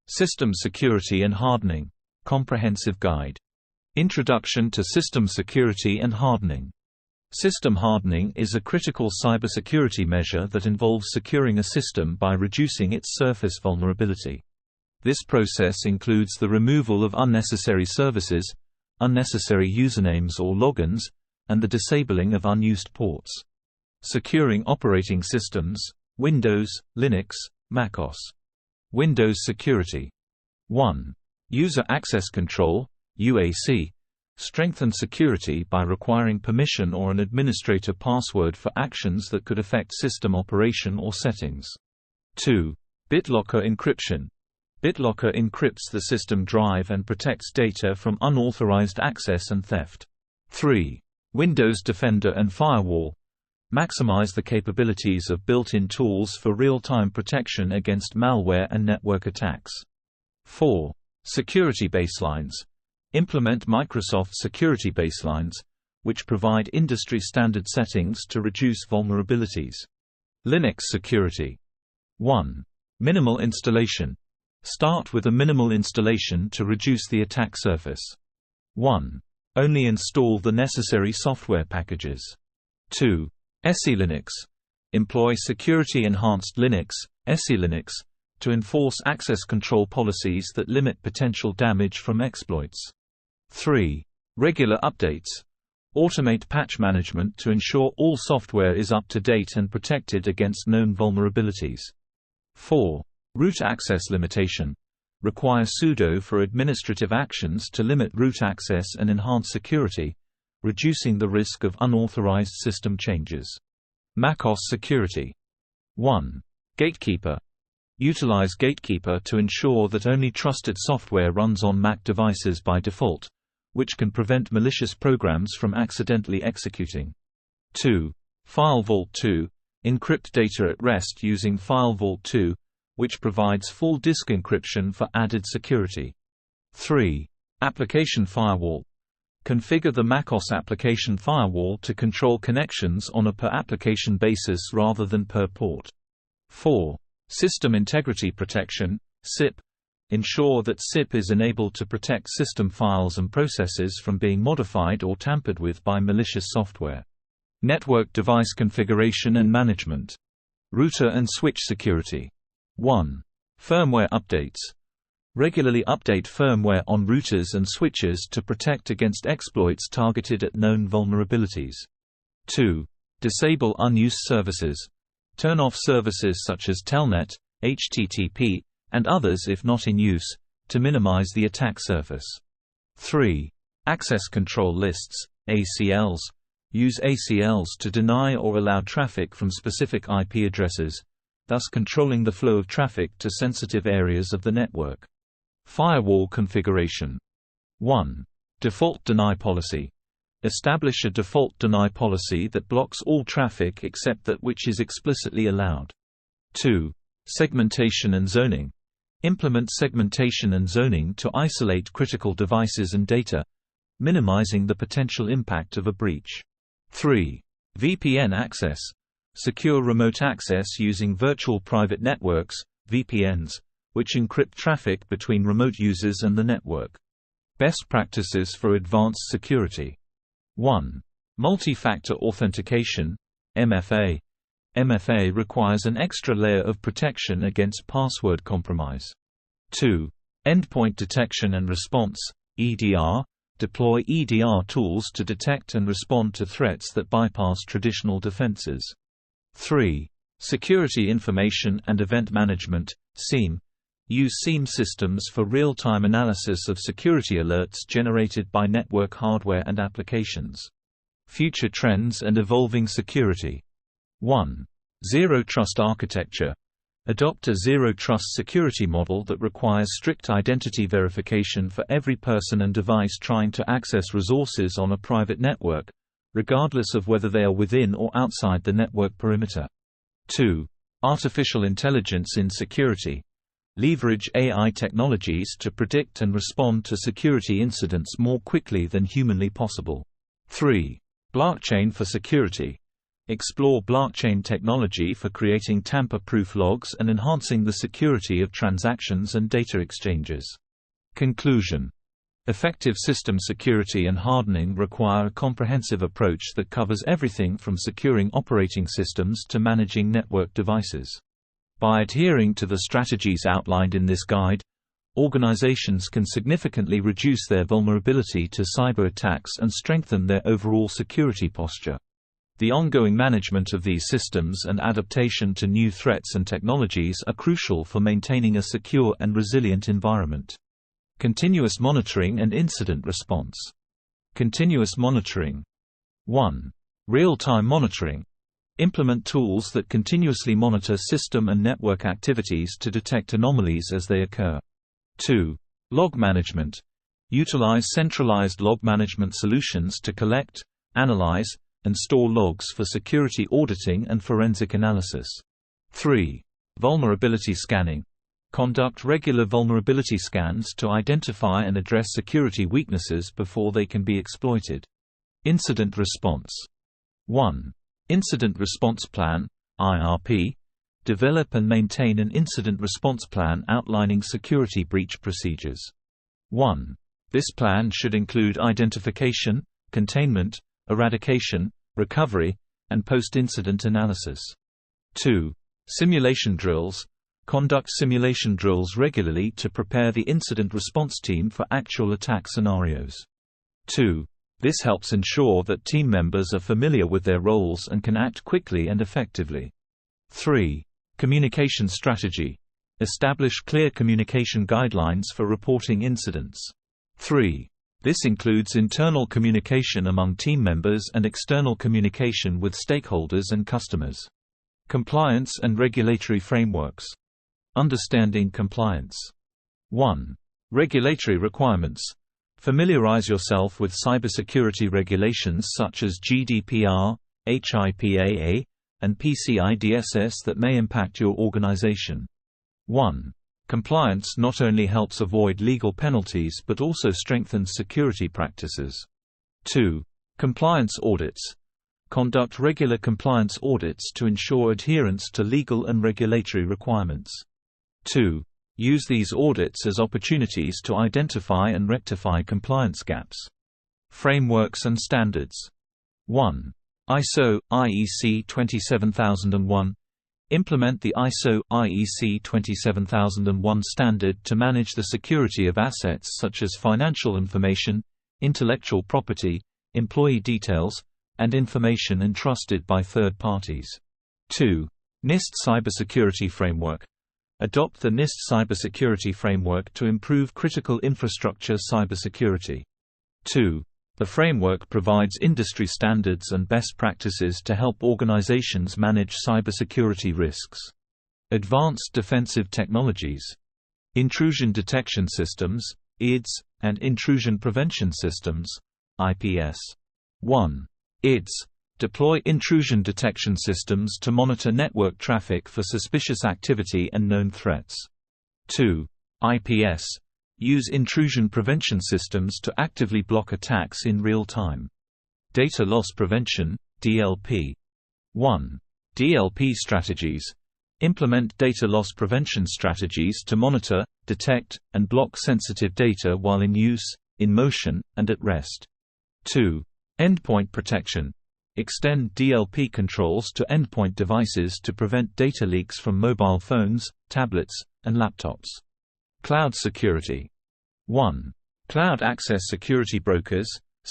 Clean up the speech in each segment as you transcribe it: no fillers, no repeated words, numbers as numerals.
System Security and Hardening. Comprehensive Guide. Introduction to System Security and Hardening. System hardening is a critical cybersecurity measure that involves securing a system by reducing its surface vulnerability. This process includes the removal of unnecessary services, unnecessary usernames or logins, and the disabling of unused ports. Securing operating systems: Windows, Linux, macOS. Windows security. 1. User access control (UAC). Strengthen security by requiring permission or an administrator password for actions that could affect system operation or settings. 2. BitLocker encryption. BitLocker encrypts the system drive and protects data from unauthorized access and theft. 3. Windows Defender and Firewall. Maximize the capabilities of built-in tools for real-time protection against malware and network attacks. 4. Security baselines. Implement Microsoft security baselines, which provide industry-standard settings to reduce vulnerabilities. Linux security. 1. Minimal installation. Start with a minimal installation to reduce the attack surface. 1. Only install the necessary software packages. 2. SE-Linux. Employ security-enhanced Linux, SE-Linux, to enforce access control policies that limit potential damage from exploits. 3. Regular updates. Automate patch management to ensure all software is up to date and protected against known vulnerabilities. 4. Root access limitation. Require sudo for administrative actions to limit root access and enhance security, reducing the risk of unauthorized system changes. macOS security. 1. Gatekeeper. Utilize Gatekeeper to ensure that only trusted software runs on Mac devices by default, which can prevent malicious programs from accidentally executing. 2. File Vault 2. Encrypt data at rest using File Vault 2, which provides full disk encryption for added security. 3. Application Firewall. Configure the macOS application firewall to control connections on a per-application basis rather than per port. 4. System Integrity Protection, SIP. Ensure that SIP is enabled to protect system files and processes from being modified or tampered with by malicious software. Network device configuration and management. Router and switch security. 1. Firmware updates. Regularly update firmware on routers and switches to protect against exploits targeted at known vulnerabilities. 2. Disable unused services. Turn off services such as Telnet, HTTP, and others if not in use, to minimize the attack surface. 3. Access control lists, ACLs. Use ACLs to deny or allow traffic from specific IP addresses, thus controlling the flow of traffic to sensitive areas of the network. Firewall configuration. 1. Default deny policy. Establish a default deny policy that blocks all traffic except that which is explicitly allowed. 2. Segmentation and zoning. Implement segmentation and zoning to isolate critical devices and data, minimizing the potential impact of a breach. 3. VPN access. Secure remote access using virtual private networks, VPNs, which encrypt traffic between remote users and the network. Best practices for advanced security. 1. Multi-factor authentication, MFA. MFA requires an extra layer of protection against password compromise. 2. Endpoint detection and response, EDR. Deploy EDR tools to detect and respond to threats that bypass traditional defenses. 3. Security information and event management, SIEM. Use SIEM systems for real-time analysis of security alerts generated by network hardware and applications. Future trends and evolving security. 1. Zero Trust architecture. Adopt a zero-trust security model that requires strict identity verification for every person and device trying to access resources on a private network, regardless of whether they are within or outside the network perimeter. 2. Artificial intelligence in security. Leverage AI technologies to predict and respond to security incidents more quickly than humanly possible. 3. Blockchain for security. Explore blockchain technology for creating tamper-proof logs and enhancing the security of transactions and data exchanges. Conclusion. Effective system security and hardening require a comprehensive approach that covers everything from securing operating systems to managing network devices. By adhering to the strategies outlined in this guide, organizations can significantly reduce their vulnerability to cyber attacks and strengthen their overall security posture. The ongoing management of these systems and adaptation to new threats and technologies are crucial for maintaining a secure and resilient environment. Continuous monitoring and incident response. Continuous monitoring. 1. Real-time monitoring. Implement tools that continuously monitor system and network activities to detect anomalies as they occur. 2. Log management. Utilize centralized log management solutions to collect, analyze, and store logs for security auditing and forensic analysis. 3. Vulnerability scanning. Conduct regular vulnerability scans to identify and address security weaknesses before they can be exploited. Incident response. 1. Incident response plan (IRP). Develop and maintain an incident response plan outlining security breach procedures. 1. This plan should include identification, containment, eradication, recovery, and post-incident analysis. 2. Simulation drills. Conduct simulation drills regularly to prepare the incident response team for actual attack scenarios. 2. This helps ensure that team members are familiar with their roles and can act quickly and effectively. 3. Communication strategy. Establish clear communication guidelines for reporting incidents. 3. This includes internal communication among team members and external communication with stakeholders and customers. Compliance and regulatory frameworks. Understanding compliance. 1. Regulatory requirements. Familiarize yourself with cybersecurity regulations such as GDPR, HIPAA, and PCI DSS that may impact your organization. 1. Compliance not only helps avoid legal penalties but also strengthens security practices. 2. Compliance audits. Conduct regular compliance audits to ensure adherence to legal and regulatory requirements. 2. Use these audits as opportunities to identify and rectify compliance gaps. Frameworks and standards. 1. ISO IEC 27001. Implement the ISO IEC 27001 standard to manage the security of assets such as financial information, intellectual property, employee details, and information entrusted by third parties. 2. NIST Cybersecurity Framework. Adopt the NIST Cybersecurity Framework to improve critical infrastructure cybersecurity. 2. The framework provides industry standards and best practices to help organizations manage cybersecurity risks. Advanced defensive technologies. Intrusion detection systems, IDS, and intrusion prevention systems, IPS. 1. IDS. Deploy intrusion detection systems to monitor network traffic for suspicious activity and known threats. 2. IPS. Use intrusion prevention systems to actively block attacks in real time. Data loss prevention, DLP. 1. DLP strategies. Implement data loss prevention strategies to monitor, detect, and block sensitive data while in use, in motion, and at rest. 2. Endpoint protection. Extend DLP controls to endpoint devices to prevent data leaks from mobile phones, tablets, and laptops. Cloud security. 1. Cloud Access Security Brokers,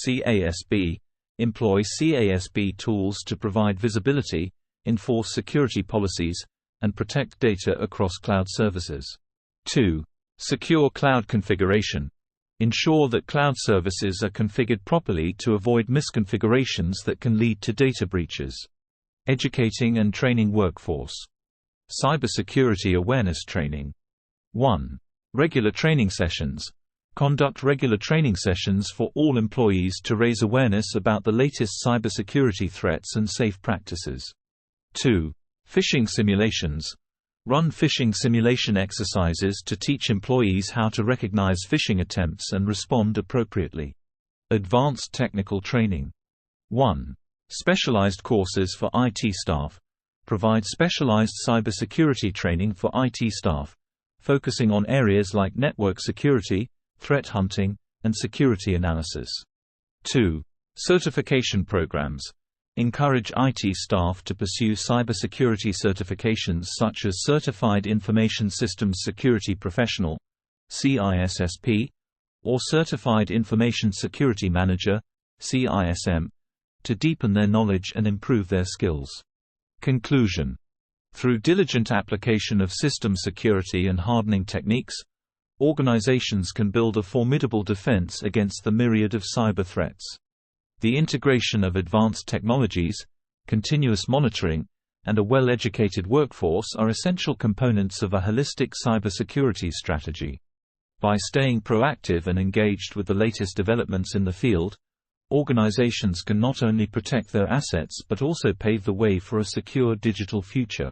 CASB. Employ CASB tools to provide visibility, enforce security policies, and protect data across cloud services. 2. Secure cloud configuration. Ensure that cloud services are configured properly to avoid misconfigurations that can lead to data breaches. Educating and training workforce. Cybersecurity awareness training. 1. Regular training sessions. Conduct regular training sessions for all employees to raise awareness about the latest cybersecurity threats and safe practices. 2. Phishing simulations. Run phishing simulation exercises to teach employees how to recognize phishing attempts and respond appropriately. Advanced technical training. 1. Specialized courses for IT staff provide specialized cybersecurity training for IT staff, focusing on areas like network security, threat hunting, and security analysis. 2. Certification programs encourage IT staff to pursue cybersecurity certifications such as Certified Information Systems Security Professional (CISSP) or Certified Information Security Manager (CISM) to deepen their knowledge and improve their skills. Conclusion: through diligent application of system security and hardening techniques, organizations can build a formidable defense against the myriad of cyber threats. The integration of advanced technologies, continuous monitoring, and a well-educated workforce are essential components of a holistic cybersecurity strategy. By staying proactive and engaged with the latest developments in the field, organizations can not only protect their assets but also pave the way for a secure digital future.